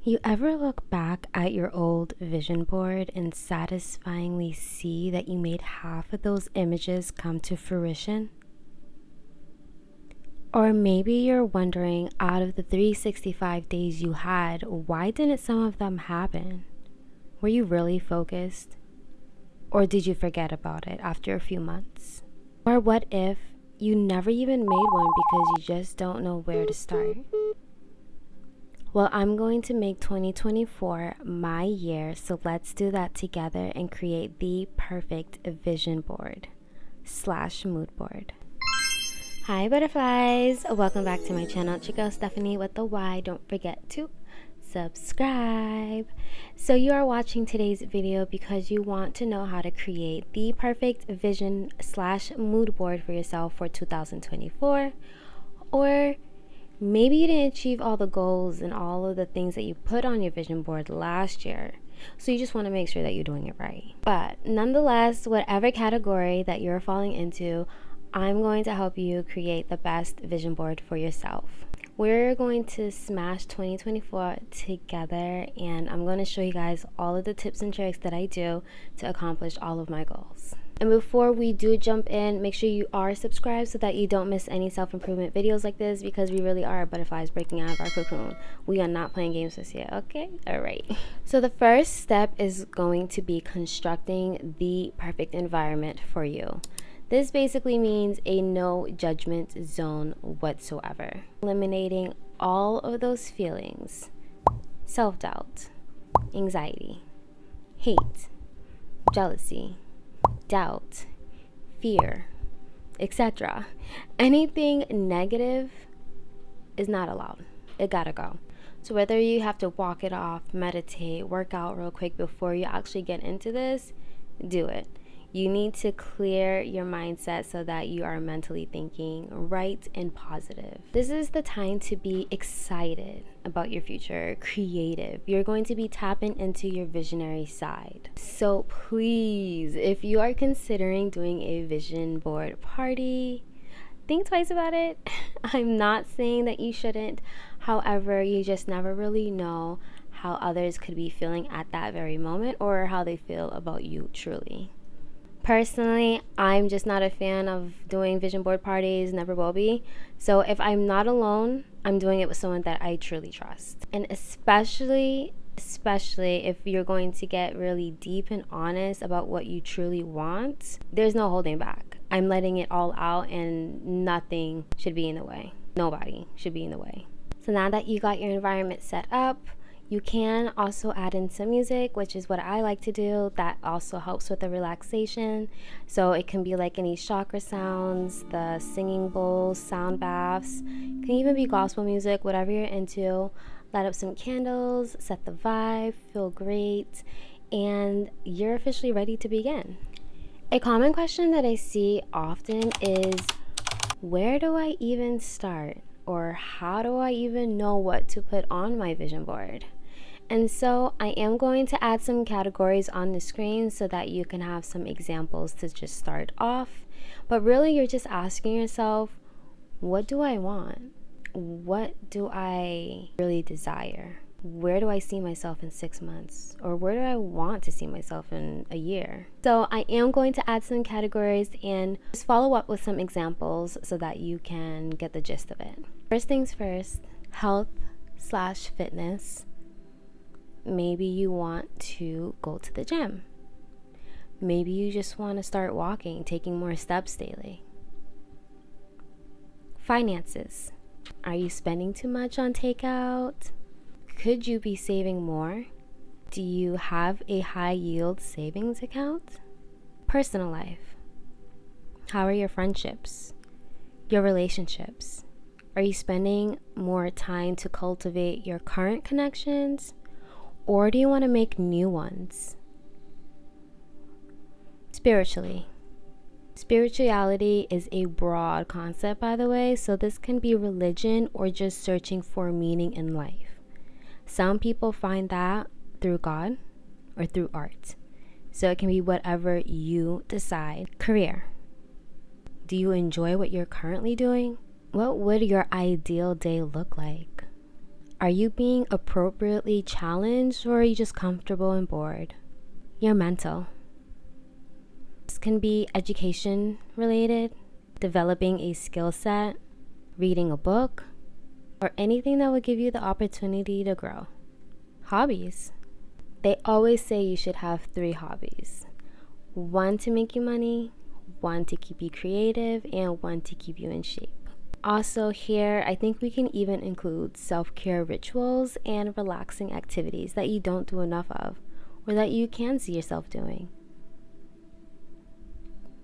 You ever look back at your old vision board and satisfyingly see that you made half of those images come to fruition? Or maybe you're wondering, out of the 365 days you had, why didn't some of them happen? Were you really focused? Or did you forget about it after a few months? Or what if you never even made one because you just don't know where to start? Well, I'm going to make 2024 my year, so let's do that together and create the perfect vision board / mood board. Hi butterflies, welcome back to my channel. It's your girl Stephanie with the Y. Don't forget to subscribe. So you are watching today's video because you want to know how to create the perfect vision / mood board for yourself for 2024, or maybe you didn't achieve all the goals and all of the things that you put on your vision board last year. So you just want to make sure that you're doing it right. But nonetheless, whatever category that you're falling into, I'm going to help you create the best vision board for yourself. We're going to smash 2024 together, and I'm going to show you guys all of the tips and tricks that I do to accomplish all of my goals. And before we do jump in, make sure you are subscribed so that you don't miss any self-improvement videos like this, because we really are butterflies breaking out of our cocoon. We are not playing games this year, okay? All right. So the first step is going to be constructing the perfect environment for you. This basically means a no judgment zone whatsoever. Eliminating all of those feelings: self-doubt, anxiety, hate, jealousy, doubt, fear, etc. Anything negative is not allowed. It gotta go. So whether you have to walk it off, meditate, work out real quick before you actually get into this, do it. You need to clear your mindset so that you are mentally thinking right and positive. This is the time to be excited about your future, creative. You're going to be tapping into your visionary side. So please, if you are considering doing a vision board party, think twice about it. I'm not saying that you shouldn't. However, you just never really know how others could be feeling at that very moment, or how they feel about you truly. Personally, I'm just not a fan of doing vision board parties, never will be. So if I'm not alone, I'm doing it with someone that I truly trust. And especially if you're going to get really deep and honest about what you truly want, there's no holding back. I'm letting it all out, and nothing should be in the way. Nobody should be in the way. So now that you got your environment set up, you can also add in some music, which is what I like to do. That also helps with the relaxation. So it can be like any chakra sounds, the singing bowls, sound baths. It can even be gospel music, whatever you're into. Light up some candles, set the vibe, feel great, and you're officially ready to begin. A common question that I see often is, where do I even start? Or how do I even know what to put on my vision board? And so I am going to add some categories on the screen so that you can have some examples to just start off. But really, you're just asking yourself, what do I want? What do I really desire? Where do I see myself in 6 months? Or where do I want to see myself in a year? So I am going to add some categories and just follow up with some examples so that you can get the gist of it. First things first, health / fitness. Maybe you want to go to the gym. Maybe you just want to start walking, taking more steps daily. Finances. Are you spending too much on takeout? Could you be saving more? Do you have a high yield savings account? Personal life. How are your friendships? Your relationships? Are you spending more time to cultivate your current connections? Or do you want to make new ones? Spiritually. Spirituality is a broad concept, by the way, so this can be religion or just searching for meaning in life. Some people find that through God or through art. So it can be whatever you decide. Career. Do you enjoy what you're currently doing? What would your ideal day look like? Are you being appropriately challenged, or are you just comfortable and bored? Your mental. This can be education related, developing a skill set, reading a book, or anything that would give you the opportunity to grow. Hobbies. They always say you should have 3 hobbies. 1 to make you money, 1 to keep you creative, and 1 to keep you in shape. Also here, I think we can even include self-care rituals and relaxing activities that you don't do enough of, or that you can see yourself doing.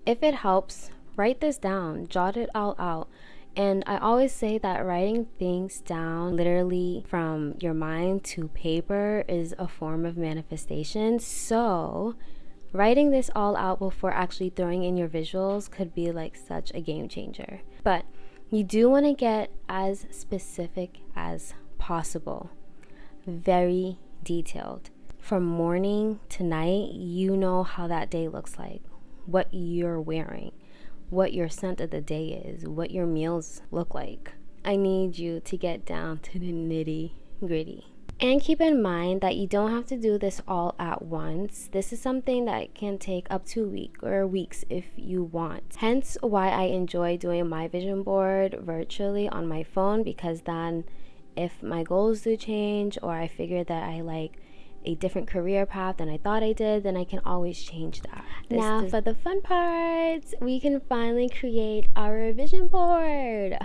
If it helps, write this down, jot it all out. And I always say that writing things down literally from your mind to paper is a form of manifestation. So writing this all out before actually throwing in your visuals could be like such a game changer. But you do want to get as specific as possible, very detailed. From morning to night, you know how that day looks like, what you're wearing, what your scent of the day is, what your meals look like. I need you to get down to the nitty gritty. And keep in mind that you don't have to do this all at once. This is something that can take up to a week or weeks if you want. Hence why I enjoy doing my vision board virtually on my phone, because then if my goals do change, or I figure that I like a different career path than I thought I did, then I can always change that. Now for the fun parts, we can finally create our vision board.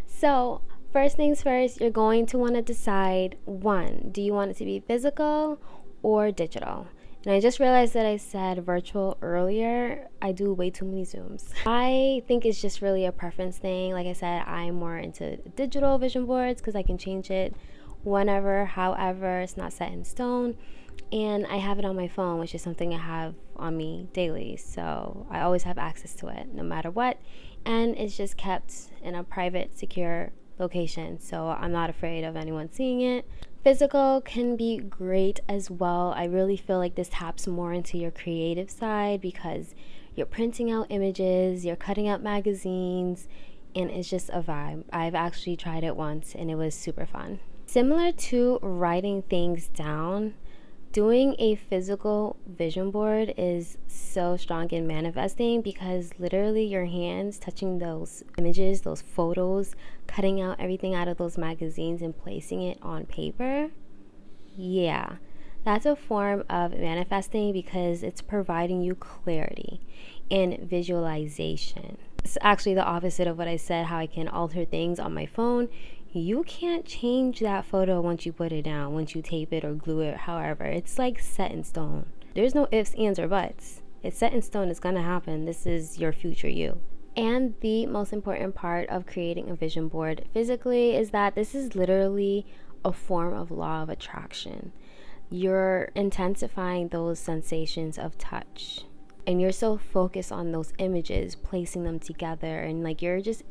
So first things first, you're going to want to decide, 1, do you want it to be physical or digital? And I just realized that I said virtual earlier. I do way too many Zooms. I think it's just really a preference thing. Like I said, I'm more into digital vision boards because I can change it whenever, however, it's not set in stone. And I have it on my phone, which is something I have on me daily. So I always have access to it no matter what. And it's just kept in a private, secure location, so I'm not afraid of anyone seeing it. Physical can be great as well. I really feel like this taps more into your creative side because you're printing out images, you're cutting out magazines, and it's just a vibe. I've actually tried it once and it was super fun. Similar to writing things down, doing a physical vision board is so strong in manifesting, because literally your hands touching those images, those photos, cutting out everything out of those magazines and placing it on paper, yeah, that's a form of manifesting because it's providing you clarity and visualization. It's actually the opposite of what I said, how I can alter things on my phone. You can't change that photo once you put it down, once you tape it or glue it, however. It's like set in stone. There's no ifs, ands, or buts. It's set in stone. It's going to happen. This is your future you. And the most important part of creating a vision board physically is that this is literally a form of law of attraction. You're intensifying those sensations of touch. And you're so focused on those images, placing them together, and like you're just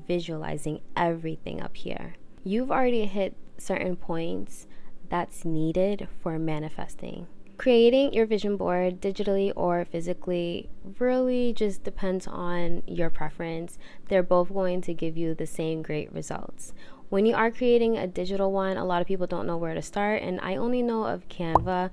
visualizing everything up here. You've already hit certain points that's needed for manifesting. Creating your vision board digitally or physically really just depends on your preference. They're both going to give you the same great results. When you are creating a digital one, a lot of people don't know where to start, and I only know of Canva.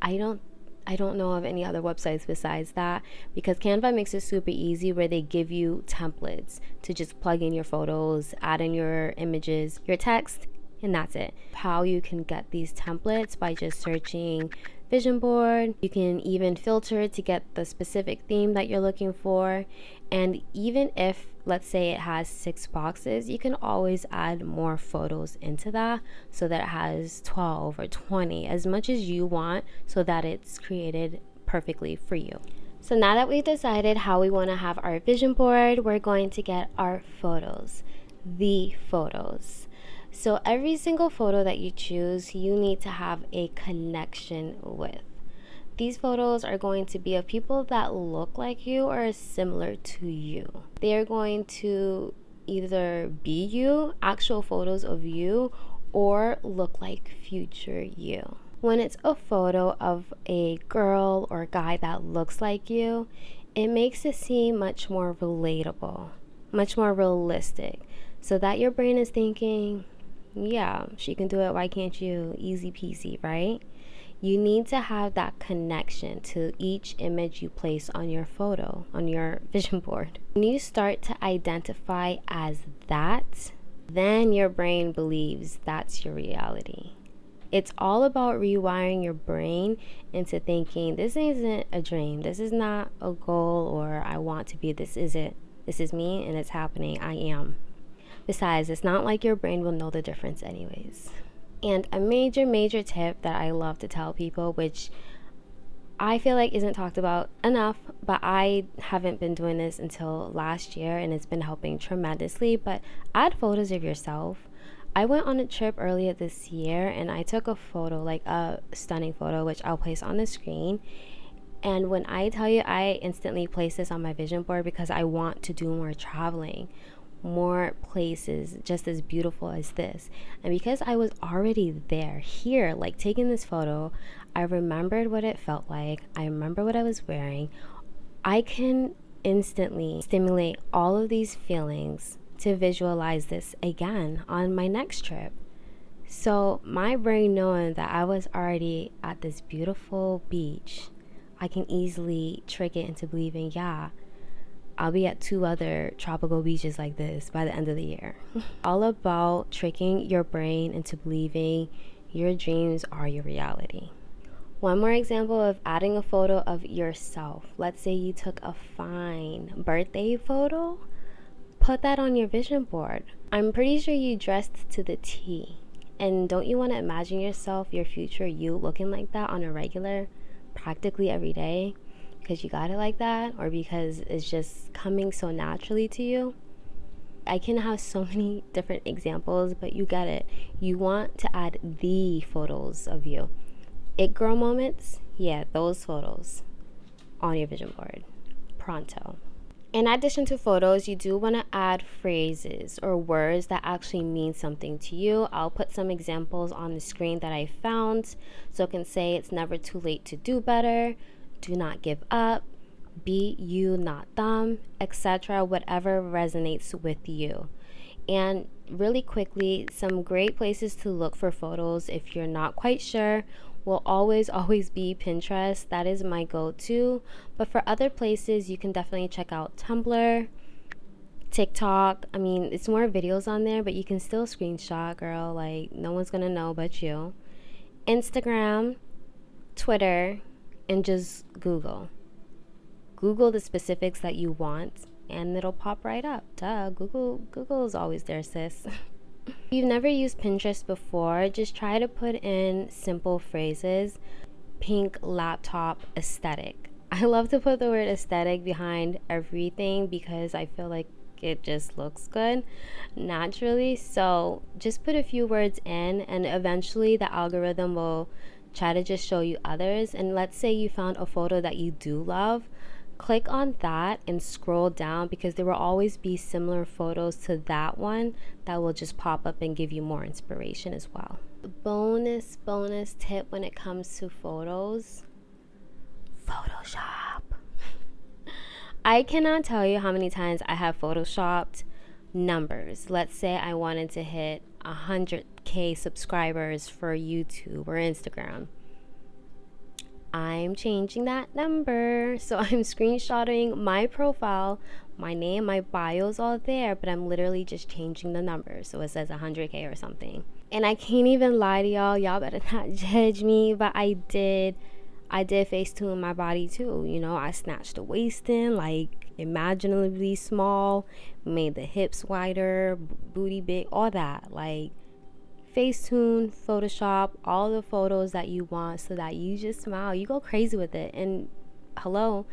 I don't know of any other websites besides that, because Canva makes it super easy where they give you templates to just plug in your photos, add in your images, your text, and that's it. How you can get these templates by just searching vision board. You can even filter to get the specific theme that you're looking for. And even if, let's say it has 6 boxes, you can always add more photos into that so that it has 12 or 20, as much as you want, so that it's created perfectly for you. So now that we've decided how we want to have our vision board, we're going to get our photos, the photos. So every single photo that you choose, you need to have a connection with. These photos are going to be of people that look like you or are similar to you. They are going to either be you, actual photos of you, or look like future you. When it's a photo of a girl or guy that looks like you, it makes it seem much more relatable, much more realistic, so that your brain is thinking, Yeah, she can do it. Why can't you? Easy peasy, right? You need to have that connection to each image you place on your photo, on your vision board. When you start to identify as that, then your brain believes that's your reality. It's all about rewiring your brain into thinking this isn't a dream, this is not a goal, or I want to be, this is it. This is me and it's happening. I am. Besides, it's not like your brain will know the difference anyways. And a major tip that I love to tell people, which I feel like isn't talked about enough, but I haven't been doing this until last year and it's been helping tremendously, but add photos of yourself. I went on a trip earlier this year and I took a photo, like a stunning photo, which I'll place on the screen. And when I tell you, I instantly place this on my vision board because I want to do more traveling, more places just as beautiful as this. And because I was already there, here, like taking this photo, I remembered what it felt like. I remember what I was wearing. I can instantly stimulate all of these feelings to visualize this again on my next trip. So my brain, knowing that I was already at this beautiful beach, I can easily trick it into believing, yeah, I'll be at 2 other tropical beaches like this by the end of the year. All about tricking your brain into believing your dreams are your reality. One more example of adding a photo of yourself. Let's say you took a fine birthday photo. Put that on your vision board. I'm pretty sure you dressed to the T. And don't you want to imagine yourself, your future you, looking like that on a regular, practically every day? Because you got it like that, or because it's just coming so naturally to you? I can have so many different examples, but you get it. You want to add the photos of you. It girl moments, yeah, those photos on your vision board. Pronto. In addition to photos, you do want to add phrases or words that actually mean something to you. I'll put some examples on the screen that I found. So it can say it's never too late to do better, do not give up, be you, not them, etc. Whatever resonates with you. And really quickly, some great places to look for photos if you're not quite sure will always be Pinterest. That is my go-to. But for other places, you can definitely check out Tumblr, TikTok. I mean, it's more videos on there, but you can still screenshot, girl. Like, no one's gonna know but you. Instagram, Twitter, and just Google the specifics that you want and it'll pop right up. Duh, Google is always there, sis. If you've never used Pinterest before, just try to put in simple phrases. Pink laptop aesthetic. I love to put the word aesthetic behind everything because I feel like it just looks good naturally. So just put a few words in and eventually the algorithm will try to just show you others. And let's say you found a photo that you do love, click on that and scroll down because there will always be similar photos to that one that will just pop up and give you more inspiration as well. Bonus tip when it comes to photos: Photoshop. I cannot tell you how many times I have photoshopped numbers. Let's say I wanted to hit 100k subscribers for YouTube or Instagram. I'm changing that number. So I'm screenshotting my profile, my name, my bio's all there, but I'm literally just changing the number. So it says 100k or something. And I can't even lie to y'all. Y'all better not judge me, but I did Facetune my body too. You know, I snatched the waist in like imaginably small, made the hips wider, booty big, all that. Like Facetune, Photoshop, all the photos that you want so that you just smile. You go crazy with it. And hello,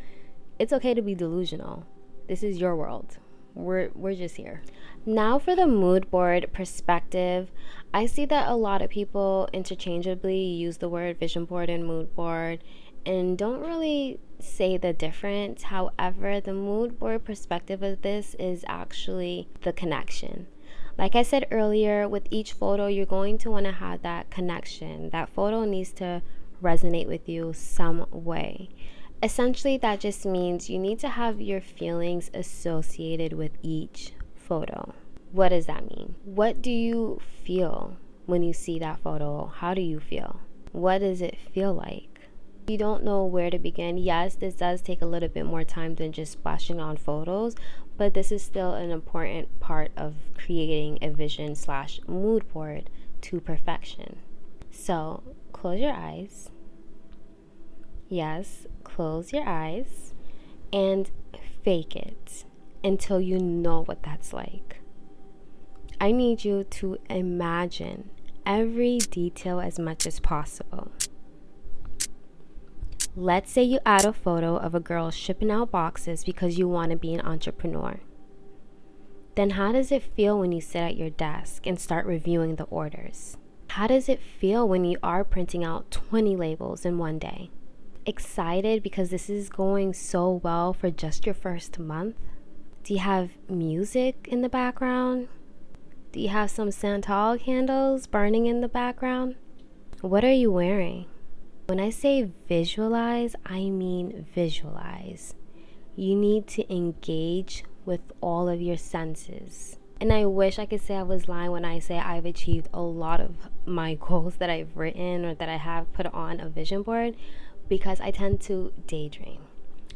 it's okay to be delusional. This is your world. We're just here. Now for the mood board perspective, I see that a lot of people interchangeably use the word vision board and mood board and don't really say the difference. However, the mood board perspective of this is actually the connection. Like I said earlier, with each photo, you're going to want to have that connection. That photo needs to resonate with you some way. Essentially, that just means you need to have your feelings associated with each photo. What does that mean? What do you feel when you see that photo? How do you feel? What does it feel like? You don't know where to begin. Yes, this does take a little bit more time than just splashing on photos, but this is still an important part of creating a vision/mood board to perfection. So close your eyes. Yes, close your eyes and fake it until you know what that's like. I need you to imagine every detail as much as possible. Let's say you add a photo of a girl shipping out boxes because you want to be an entrepreneur. Then how does it feel when you sit at your desk and start reviewing the orders? How does it feel when you are printing out 20 labels in one day? Excited because this is going so well for just your first month? Do you have music in the background? Do you have some Santal candles burning in the background? What are you wearing? When I say visualize, I mean visualize. You need to engage with all of your senses. And I wish I could say I was lying when I say I've achieved a lot of my goals that I've written or that I have put on a vision board, because I tend to daydream.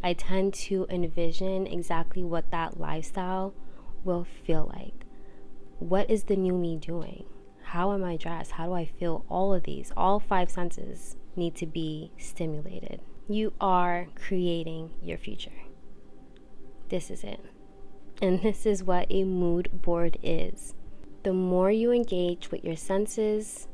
I tend to envision exactly what that lifestyle will feel like. What is the new me doing? How am I dressed? How do I feel? All of these, all 5 senses need to be stimulated. You are creating your future. This is it. And this is what a mood board is. The more you engage with your senses,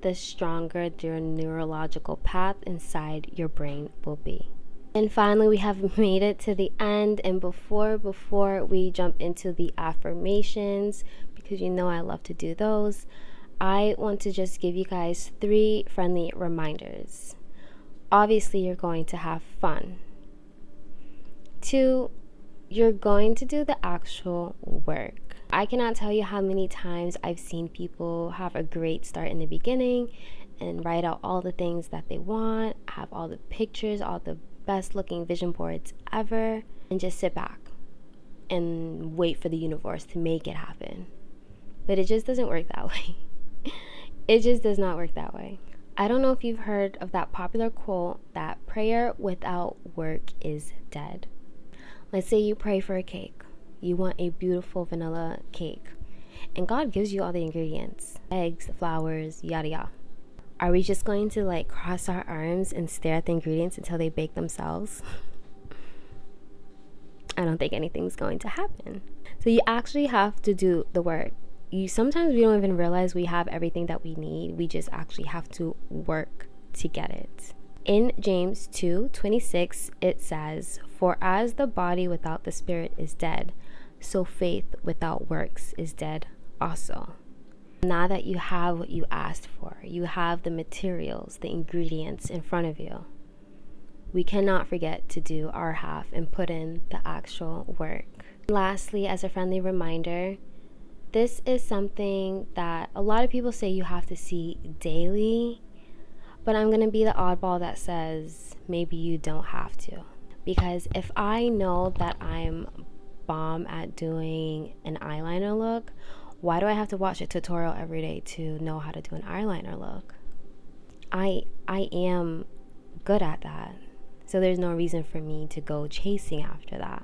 the stronger your neurological path inside your brain will be. And finally, we have made it to the end. And before we jump into the affirmations, because you know I love to do those, I want to just give you guys 3 friendly reminders. Obviously, you're going to have fun. 2, you're going to do the actual work. I cannot tell you how many times I've seen people have a great start in the beginning and write out all the things that they want, have all the pictures, all the best looking vision boards ever, and just sit back and wait for the universe to make it happen. But it just doesn't work that way. It just does not work that way. I don't know if you've heard of that popular quote that prayer without work is dead. Let's say you pray for a cake. You want a beautiful vanilla cake, and God gives you all the ingredients: eggs, flowers, yada yada. Are we just going to cross our arms and stare at the ingredients until they bake themselves? I don't think anything's going to happen. So you actually have to do the work. Sometimes we don't even realize we have everything that we need. We just actually have to work to get it. In James 2:26, it says, "For as the body without the spirit is dead, so faith without works is dead also." Now that you have what you asked for, you have the materials, the ingredients in front of you, we cannot forget to do our half and put in the actual work. Lastly, as a friendly reminder, this is something that a lot of people say you have to see daily, but I'm going to be the oddball that says maybe you don't have to. Because if I know that I'm bomb at doing an eyeliner look, why do I have to watch a tutorial every day to know how to do an eyeliner look? I am good at that. So there's no reason for me to go chasing after that.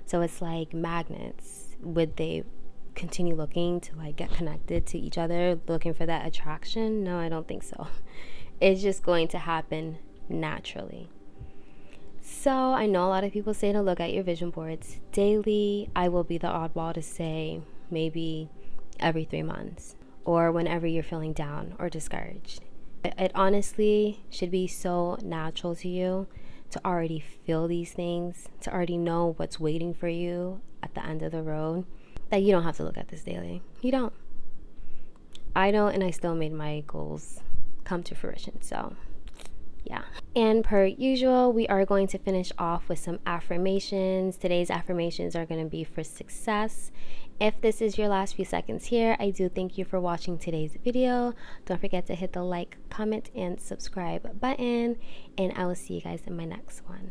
So it's like magnets. Would they continue looking to get connected to each other, looking for that attraction? No, I don't think so. It's just going to happen naturally. So I know a lot of people say to look at your vision boards daily. I will be the oddball to say maybe every 3 months or whenever you're feeling down or discouraged. It honestly should be so natural to you to already feel these things, to already know what's waiting for you at the end of the road, that you don't have to look at this daily. You don't. I don't, and I still made my goals come to fruition. So yeah. And per usual, we are going to finish off with some affirmations. Today's affirmations are going to be for success. If this is your last few seconds here, I do thank you for watching today's video. Don't forget to hit the like, comment, and subscribe button, and I will see you guys in my next one.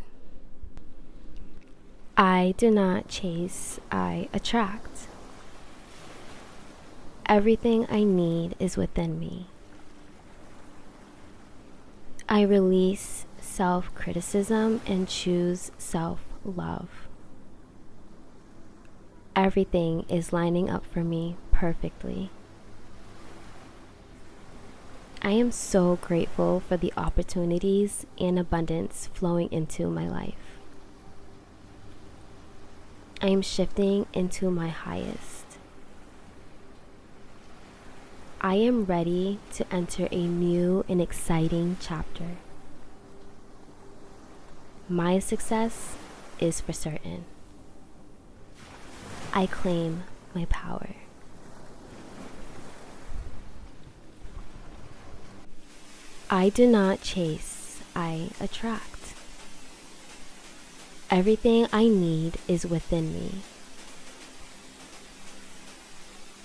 I do not chase, I attract. Everything I need is within me. I release self-criticism and choose self-love. Everything is lining up for me perfectly. I am so grateful for the opportunities and abundance flowing into my life. I am shifting into my highest. I am ready to enter a new and exciting chapter. My success is for certain. I claim my power. I do not chase, I attract. Everything I need is within me.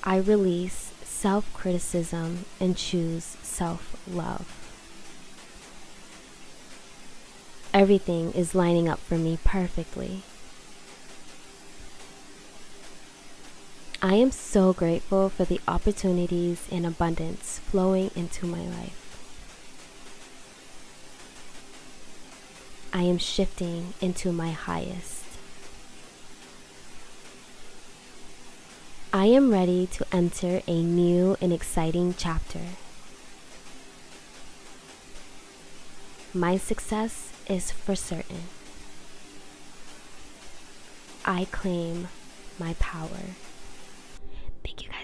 I release self-criticism and choose self-love. Everything is lining up for me perfectly. I am so grateful for the opportunities and abundance flowing into my life. I am shifting into my highest. I am ready to enter a new and exciting chapter. My success is for certain. I claim my power. Thank you guys.